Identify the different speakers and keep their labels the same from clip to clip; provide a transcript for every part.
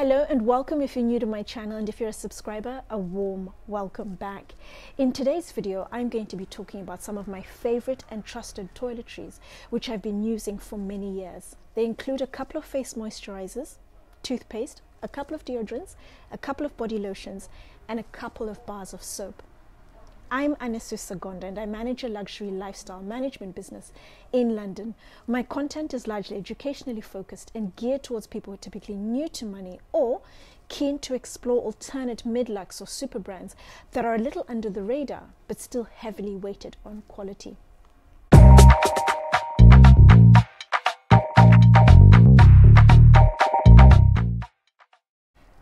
Speaker 1: Hello and welcome if you're new to my channel, and if you're a subscriber, a warm welcome back. In today's video, I'm going to be talking about some of my favorite and trusted toiletries, which I've been using for many years. They include a couple of face moisturizers, toothpaste, a couple of deodorants, a couple of body lotions, and a couple of bars of soap. I'm Anesu Sagonda and I manage a luxury lifestyle management business in London. My content is largely educationally focused and geared towards people who are typically new to money or keen to explore alternate mid-lux or super brands that are a little under the radar but still heavily weighted on quality.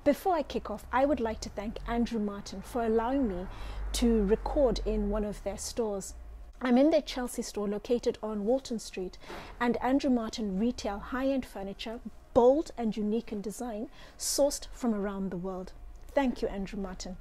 Speaker 1: Before I kick off, I would like to thank Andrew Martin for allowing me to record in one of their stores. I'm in their Chelsea store located on Walton Street, and Andrew Martin retail high-end furniture, bold and unique in design, sourced from around the world. Thank you, Andrew Martin.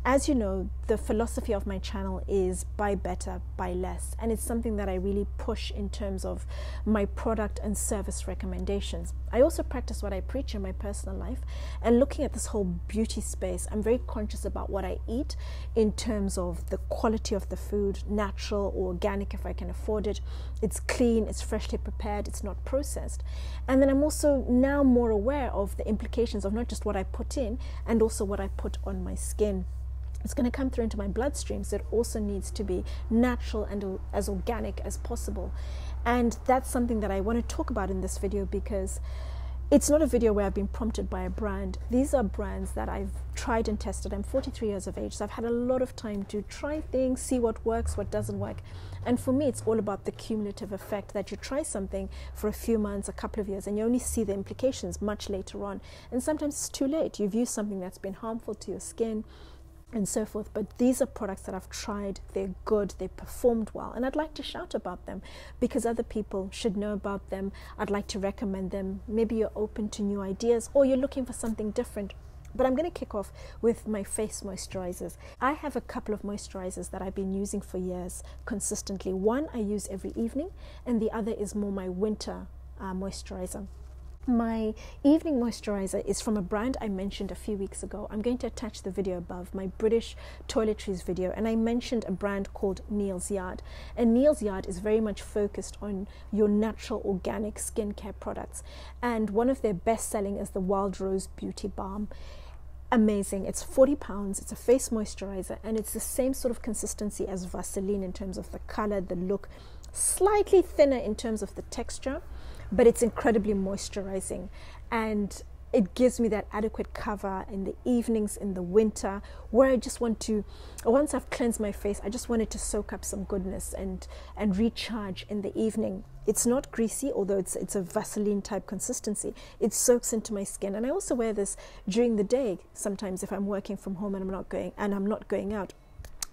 Speaker 1: As you know, the philosophy of my channel is buy better, buy less, and it's something that I really push in terms of my product and service recommendations. I also practice what I preach in my personal life, and looking at this whole beauty space, I'm very conscious about what I eat in terms of the quality of the food, natural or organic if I can afford it. It's clean, it's freshly prepared, it's not processed. And then I'm also now more aware of the implications of not just what I put in, and also what I put on my skin. It's going to come through into my bloodstream, so it also needs to be natural and as organic as possible. And that's something that I want to talk about in this video, because it's not a video where I've been prompted by a brand. These are brands that I've tried and tested. I'm 43 years of age, so I've had a lot of time to try things, see what works, what doesn't work. And for me, it's all about the cumulative effect, that you try something for a few months, a couple of years, and you only see the implications much later on. And sometimes it's too late. You've used something that's been harmful to your skin, and so forth. But these are products that I've tried, they're good, they performed well, and I'd like to shout about them because other people should know about them. I'd like to recommend them. Maybe you're open to new ideas or you're looking for something different. But I'm going to kick off with my face moisturizers. I have a couple of moisturizers that I've been using for years consistently. One I use every evening, and the other is more my winter moisturizer. My evening moisturizer is from a brand I mentioned a few weeks ago. I'm going to attach the video above, my British toiletries video, and I mentioned a brand called Neal's Yard. And Neal's Yard is very much focused on your natural organic skincare products. And one of their best selling is the Wild Rose Beauty Balm. Amazing. It's £40. It's a face moisturizer, and it's the same sort of consistency as Vaseline in terms of the color, the look, slightly thinner in terms of the texture, but it's incredibly moisturizing, and it gives me that adequate cover in the evenings in the winter, where I just want to, once I've cleansed my face, I just want it to soak up some goodness and recharge in the evening. It's not greasy, although it's a Vaseline type consistency. It soaks into my skin, and I also wear this during the day sometimes if I'm working from home and I'm not going out.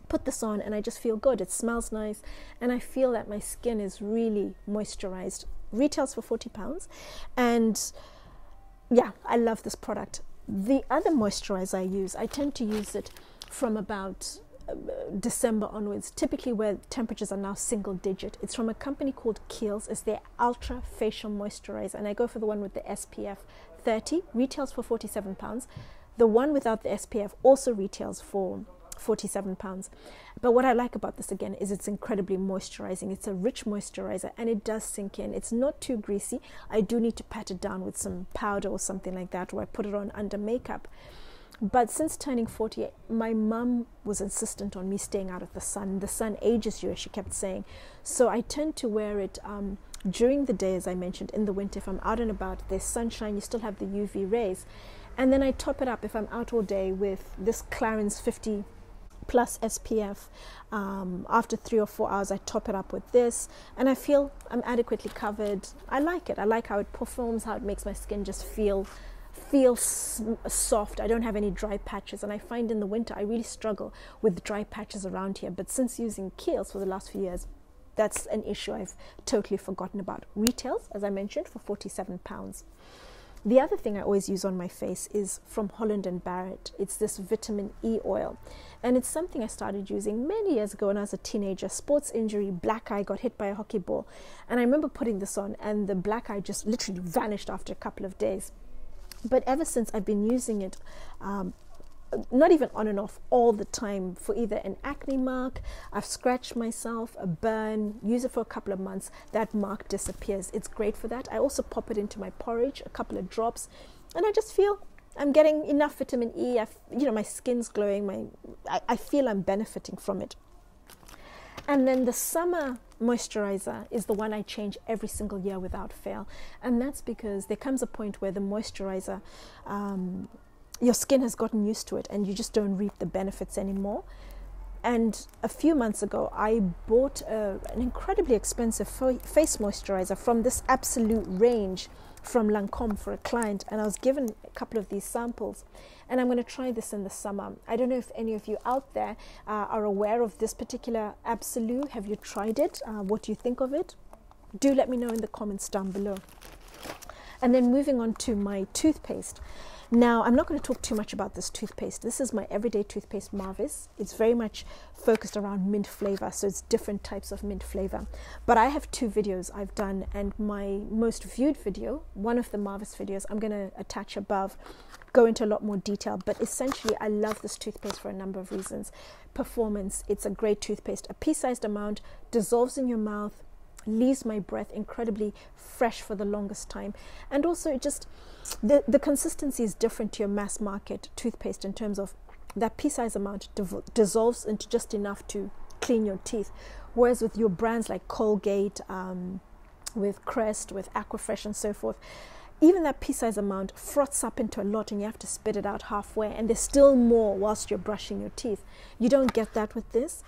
Speaker 1: Put this on and I just feel good. It smells nice, and I feel that my skin is really moisturized. Retails for £40, and yeah, I love this product. The other moisturizer I use, I tend to use it from about December onwards, typically where temperatures are now single digit. It's from a company called Kiehls. It's their Ultra Facial Moisturizer, and I go for the one with the SPF 30. Retails for £47. The one without the SPF also retails for £47. But what I like about this again is it's incredibly moisturizing. It's a rich moisturizer, and it does sink in. It's not too greasy. I do need to pat it down with some powder or something like that, or I put it on under makeup. But since turning 40, my mum was insistent on me staying out of the sun. The sun ages you, as she kept saying. So I tend to wear it during the day, as I mentioned. In the winter, if I'm out and about, there's sunshine, you still have the UV rays. And then I top it up if I'm out all day with this Clarins 50 plus SPF. After 3 or 4 hours, I top it up with this, and I feel I'm adequately covered. I like it. I like how it performs, how it makes my skin just feel soft. I don't have any dry patches, and I find in the winter I really struggle with dry patches around here. But since using Kiehls for the last few years, that's an issue I've totally forgotten about. Retails, as I mentioned, for £47. The other thing I always use on my face is from Holland and Barrett. It's this vitamin E oil. And it's something I started using many years ago when I was a teenager. Sports injury, black eye, got hit by a hockey ball. And I remember putting this on, and the black eye just literally vanished after a couple of days. But ever since I've been using it, not even on and off, all the time, for either an acne mark, I've scratched myself, a burn, use it for a couple of months, that mark disappears. It's great for that. I also pop it into my porridge, a couple of drops, and I just feel I'm getting enough vitamin E. My skin's glowing. I feel I'm benefiting from it. And then the summer moisturizer is the one I change every single year without fail. And that's because there comes a point where the moisturizer, your skin has gotten used to it and you just don't reap the benefits anymore. And a few months ago, I bought an incredibly expensive face moisturizer from this Absolute range from Lancome for a client, and I was given a couple of these samples, and I'm going to try this in the summer. I don't know if any of you out there are aware of this particular Absolute. Have you tried it? What do you think of it? Do let me know in the comments down below. And then moving on to my toothpaste. Now, I'm not going to talk too much about this toothpaste. This is my everyday toothpaste, Marvis. It's very much focused around mint flavor, so it's different types of mint flavor. But I have 2 videos I've done, and my most viewed video, one of the Marvis videos, I'm going to attach above, go into a lot more detail. But essentially, I love this toothpaste for a number of reasons. Performance, it's a great toothpaste. A pea-sized amount, dissolves in your mouth, leaves my breath incredibly fresh for the longest time. And also, it just, the consistency is different to your mass market toothpaste in terms of that pea-sized amount dissolves into just enough to clean your teeth. Whereas with your brands like Colgate, with Crest, with Aquafresh and so forth, even that pea-sized amount froths up into a lot and you have to spit it out halfway, and there's still more whilst you're brushing your teeth. You don't get that with this.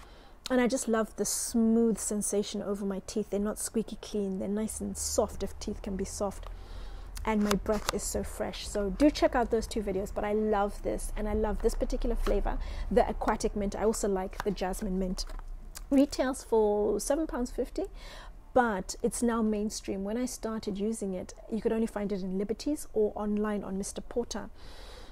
Speaker 1: And I just love the smooth sensation over my teeth. They're not squeaky clean. They're nice and soft, if teeth can be soft. And my breath is so fresh. So do check out those 2 videos. But I love this. And I love this particular flavor, the aquatic mint. I also like the jasmine mint. Retails for £7.50. But it's now mainstream. When I started using it, you could only find it in Liberties or online on Mr. Porter.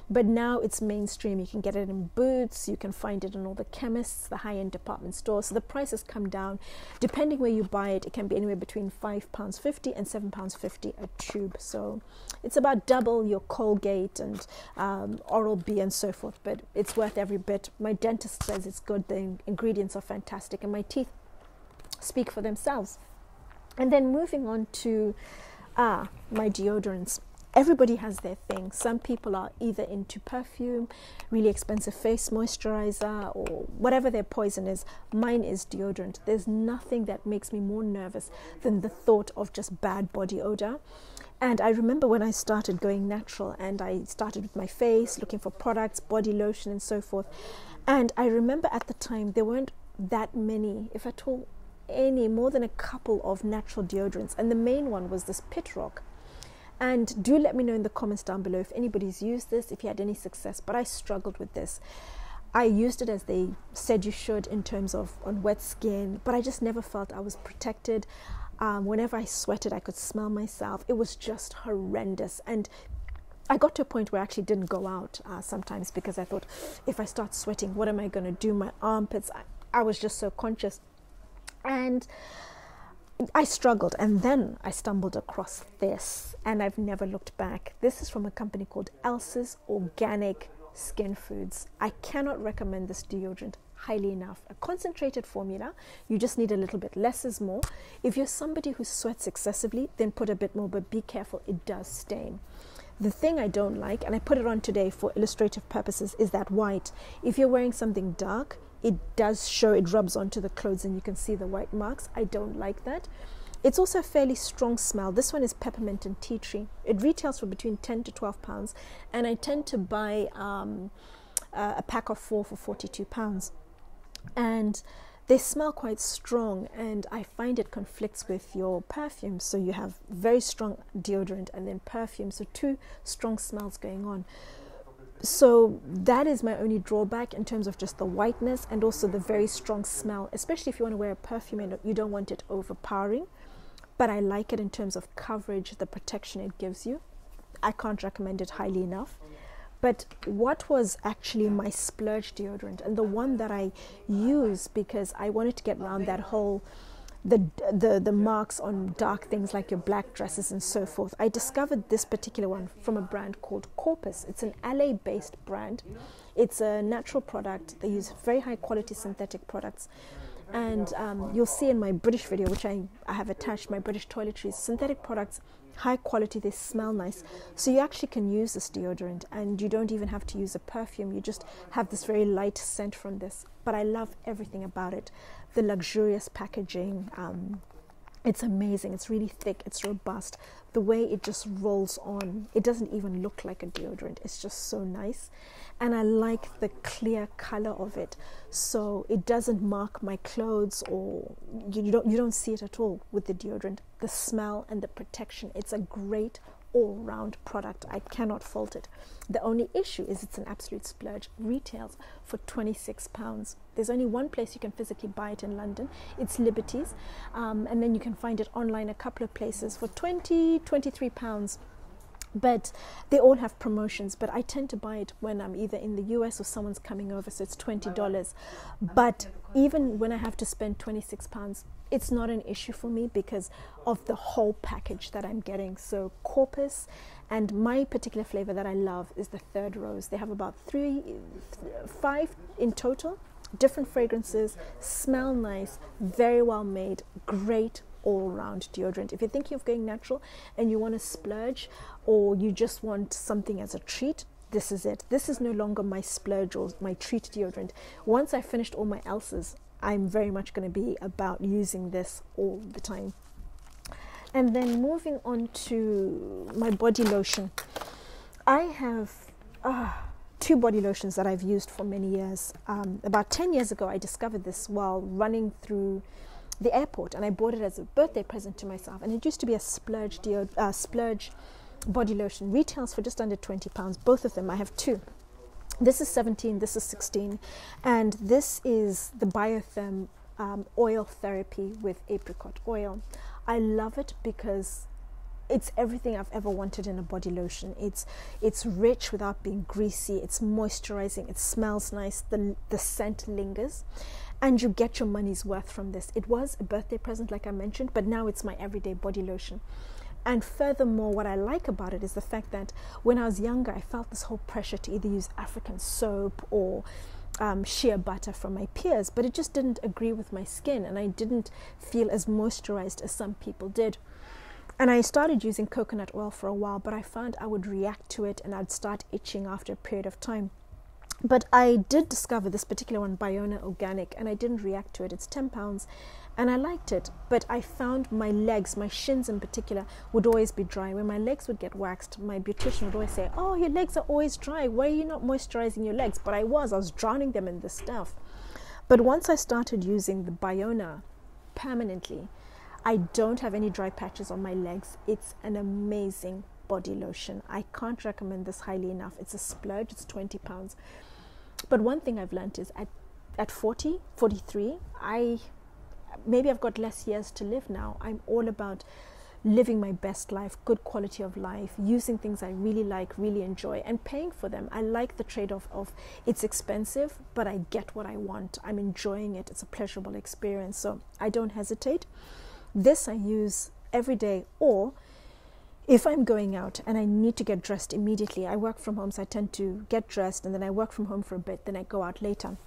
Speaker 1: But now it's mainstream. You can get it in Boots. You can find it in all the chemists, the high-end department stores. So the price has come down. Depending where you buy it, it can be anywhere between £5.50 and £7.50 a tube. So it's about double your Colgate and Oral-B and so forth. But it's worth every bit. My dentist says it's good. The ingredients are fantastic. And my teeth speak for themselves. And then moving on to my deodorants. Everybody has their thing. Some people are either into perfume, really expensive face moisturizer, or whatever their poison is. Mine is deodorant. There's nothing that makes me more nervous than the thought of just bad body odor. And I remember when I started going natural, and I started with my face, looking for products, body lotion and so forth. And I remember at the time there weren't that many, if at all any, more than a couple of natural deodorants. And the main one was this Pit Rock. And do let me know in the comments down below if anybody's used this, if you had any success. But I struggled with this. I used it as they said you should in terms of on wet skin, but I just never felt I was protected. Whenever I sweated, I could smell myself. It was just horrendous. And I got to a point where I actually didn't go out sometimes because I thought, if I start sweating, what am I going to do? My armpits, I was just so conscious. And I struggled, and then I stumbled across this, and I've never looked back. This is from a company called Elsa's Organic Skin Foods. I cannot recommend this deodorant highly enough. A concentrated formula, you just need a little bit. Less is more. If you're somebody who sweats excessively, then put a bit more, but be careful, it does stain. The thing I don't like, and I put it on today for illustrative purposes, is that white. If you're wearing something dark, it does show, it rubs onto the clothes and you can see the white marks. I don't like that. It's also a fairly strong smell. This one is peppermint and tea tree. It retails for between 10 to 12 pounds, and I tend to buy a pack of 4 for £42. And they smell quite strong, and I find it conflicts with your perfume. So you have very strong deodorant and then perfume, so 2 strong smells going on. So that is my only drawback in terms of just the whiteness and also the very strong smell, especially if you want to wear a perfume and you don't want it overpowering. But I like it in terms of coverage, the protection it gives you. I can't recommend it highly enough. But what was actually my splurge deodorant, and the one that I use because I wanted to get around that whole the marks on dark things like your black dresses and so forth. I discovered this particular one from a brand called Corpus. It's an LA-based brand. It's a natural product. They use very high quality synthetic products. And you'll see in my British video, which I have attached, my British toiletries, synthetic products, high quality, they smell nice. So you actually can use this deodorant and you don't even have to use a perfume. You just have this very light scent from this. But I love everything about it. The luxurious packaging, it's amazing. It's really thick, it's robust. The way it just rolls on, it doesn't even look like a deodorant. It's just so nice. And I like the clear color of it, so it doesn't mark my clothes, or you don't see it at all with the deodorant. The smell and the protection, it's a great all-round product. I cannot fault it. The only issue is it's an absolute splurge. Retails for £26. There's only one place you can physically buy it in London. It's Liberty's, and then you can find it online a couple of places for £23. But they all have promotions, but I tend to buy it when I'm either in the US or someone's coming over, so it's $20. But even when I have to spend £26, it's not an issue for me because of the whole package that I'm getting. So Corpus, and my particular flavor that I love is the Third Rose. They have about 5 in total, different fragrances, smell nice, very well made, great all-round deodorant. If you're thinking of going natural and you want to splurge, or you just want something as a treat, this is it. This is no longer my splurge or my treat deodorant. Once I finished all my Elsas, I'm very much going to be about using this all the time. And then moving on to my body lotion. I have 2 body lotions that I've used for many years. About 10 years ago, I discovered this while running through the airport, and I bought it as a birthday present to myself. And it used to be a splurge body lotion. Retails for just under £20. Both of them. I have 2. This is 17, this is 16, and this is the Biotherm oil therapy with apricot oil. I love it because it's everything I've ever wanted in a body lotion. It's rich without being greasy. It's moisturizing. It smells nice. The scent lingers, and you get your money's worth from this. It was a birthday present, like I mentioned, but now it's my everyday body lotion. And furthermore, what I like about it is the fact that when I was younger, I felt this whole pressure to either use African soap or shea butter from my peers, but it just didn't agree with my skin, and I didn't feel as moisturized as some people did. And I started using coconut oil for a while, but I found I would react to it and I'd start itching after a period of time. But I did discover this particular one, Biona Organic, and I didn't react to it. It's £10 and I liked it, but I found my legs, my shins in particular, would always be dry. When my legs would get waxed, my beautician would always say, "Oh, your legs are always dry. Why are you not moisturizing your legs?" But I was drowning them in this stuff. But once I started using the Biona permanently, I don't have any dry patches on my legs. It's an amazing body lotion. I can't recommend this highly enough. It's a splurge. It's £20. But one thing I've learned is at 40, 43, maybe I've got less years to live now. I'm all about living my best life, good quality of life, using things I really like, really enjoy, and paying for them. I like the trade-off of it's expensive, but I get what I want. I'm enjoying it. It's a pleasurable experience, so I don't hesitate. This I use every day, or if I'm going out and I need to get dressed immediately. I work from home, so I tend to get dressed and then I work from home for a bit, then I go out later.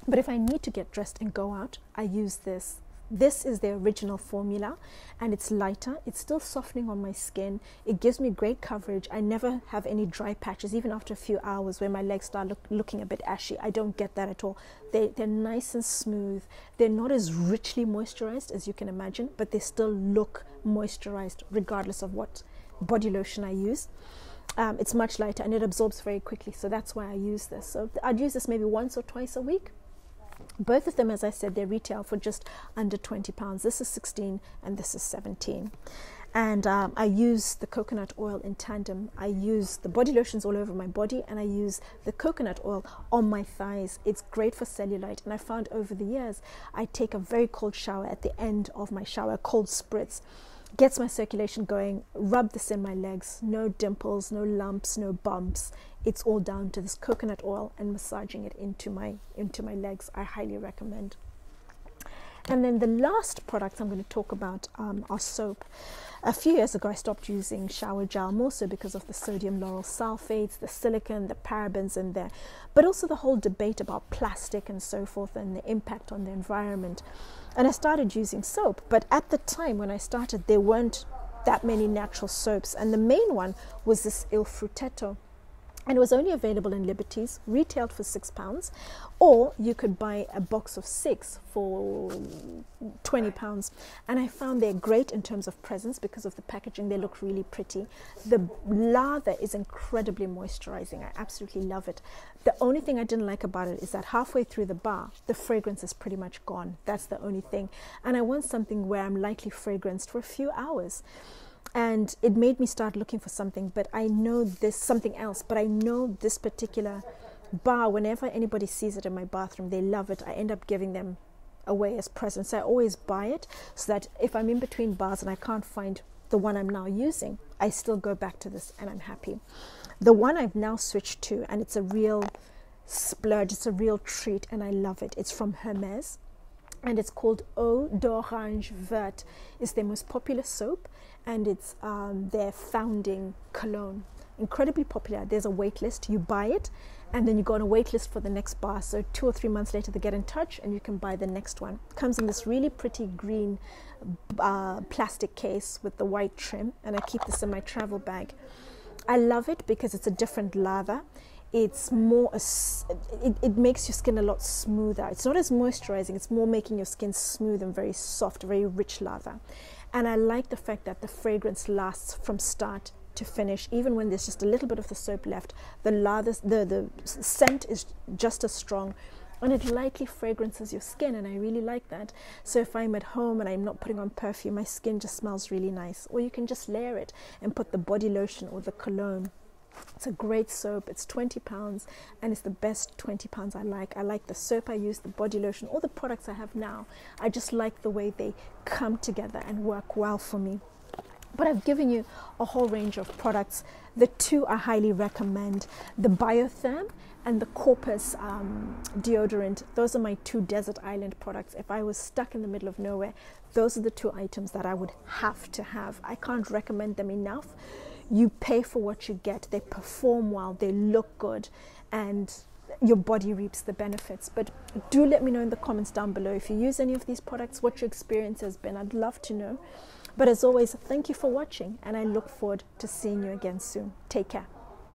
Speaker 1: But if I need to get dressed and go out, I use this. This is the original formula, and it's lighter. It's still softening on my skin. It gives me great coverage. I never have any dry patches, even after a few hours where my legs start looking a bit ashy. I don't get that at all. They're nice and smooth. They're not as richly moisturized as you can imagine, but they still look moisturized regardless of what body lotion I use. It's much lighter and it absorbs very quickly, so that's why I use this. So I'd use this maybe once or twice a week. Both of them, as I said, they retail for just under £20. This is 16 and this is 17. And I use the coconut oil in tandem. I use the body lotions all over my body, and I use the coconut oil on my thighs. It's great for cellulite, and I found over the years I take a very cold shower at the end of my shower, cold spritz. Gets my circulation going. Rub this in my legs. No dimples, no lumps, no bumps. It's all down to this coconut oil and massaging it into my legs. I highly recommend. And then the last products I'm going to talk about are soap. A few years ago, I stopped using shower gel, more so because of the sodium lauryl sulfates, the silicone, the parabens in there, but also the whole debate about plastic and so forth and the impact on the environment. And I started using soap, but at the time when I started, there weren't that many natural soaps, and the main one was this Il Frutetto. And it was only available in Liberties, retailed for £6, or you could buy a box of 6 for £20. And I found they're great in terms of presence because of the packaging. They look really pretty. The lather is incredibly moisturizing. I absolutely love it. The only thing I didn't like about it is that halfway through the bar, the fragrance is pretty much gone. That's the only thing. And I want something where I'm lightly fragranced for a few hours. And it made me start looking for something, but I know this something else, but I know this particular bar, whenever anybody sees it in my bathroom, they love it. I end up giving them away as presents. So I always buy it so that if I'm in between bars and I can't find the one I'm now using, I still go back to this and I'm happy. The one I've now switched to, and it's a real splurge, it's a real treat, and I love it. It's from Hermes, and it's called Eau d'Orange Verte. It's their most popular soap, and it's their founding cologne. Incredibly popular. There's a wait list. You buy it, and then you go on a wait list for the next bar. So 2 or 3 months later, they get in touch, and you can buy the next one. It comes in this really pretty green plastic case with the white trim, and I keep this in my travel bag. I love it because it's a different lather. It's more, it makes your skin a lot smoother. It's not as moisturizing, it's more making your skin smooth and very soft, very rich lather. And I like the fact that the fragrance lasts from start to finish. Even when there's just a little bit of the soap left, the lather, the scent is just as strong, and it lightly fragrances your skin, and I really like that. So if I'm at home and I'm not putting on perfume, my skin just smells really nice. Or you can just layer it and put the body lotion or the cologne. It's a great soap. It's £20, and it's the best £20 I like. I like the soap I use, the body lotion, all the products I have now. I just like the way they come together and work well for me. But I've given you a whole range of products. The 2 I highly recommend, the Biotherm and the Corpus deodorant. Those are my 2 desert island products. If I was stuck in the middle of nowhere, those are the 2 items that I would have to have. I can't recommend them enough. You pay for what you get. They perform well, they look good, and your body reaps the benefits. But do let me know in the comments down below if you use any of these products, what your experience has been. I'd love to know. But as always, thank you for watching, and I look forward to seeing you again soon. Take care.